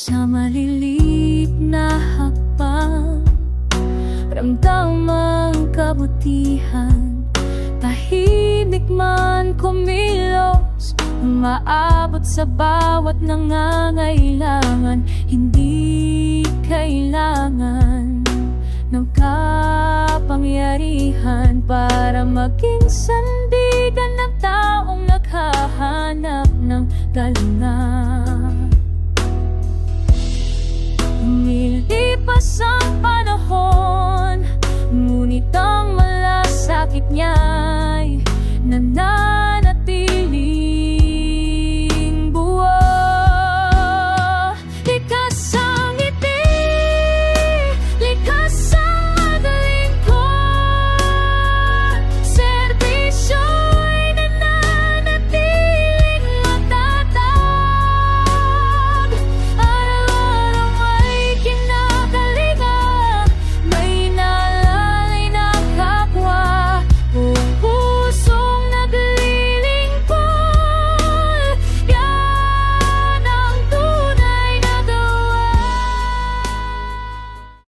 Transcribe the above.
Sa maliliit na hakbang, ramdam ang kabutihan. Tahimik man kumilos, umaabot sa bawat nangangailangan. Hindi kailangan ng kapangyarihan para maging sandigan ng taong naghahanap ng galungan. Lumilipas ang panahon, ngunit ang malasakit niya'y nananatili.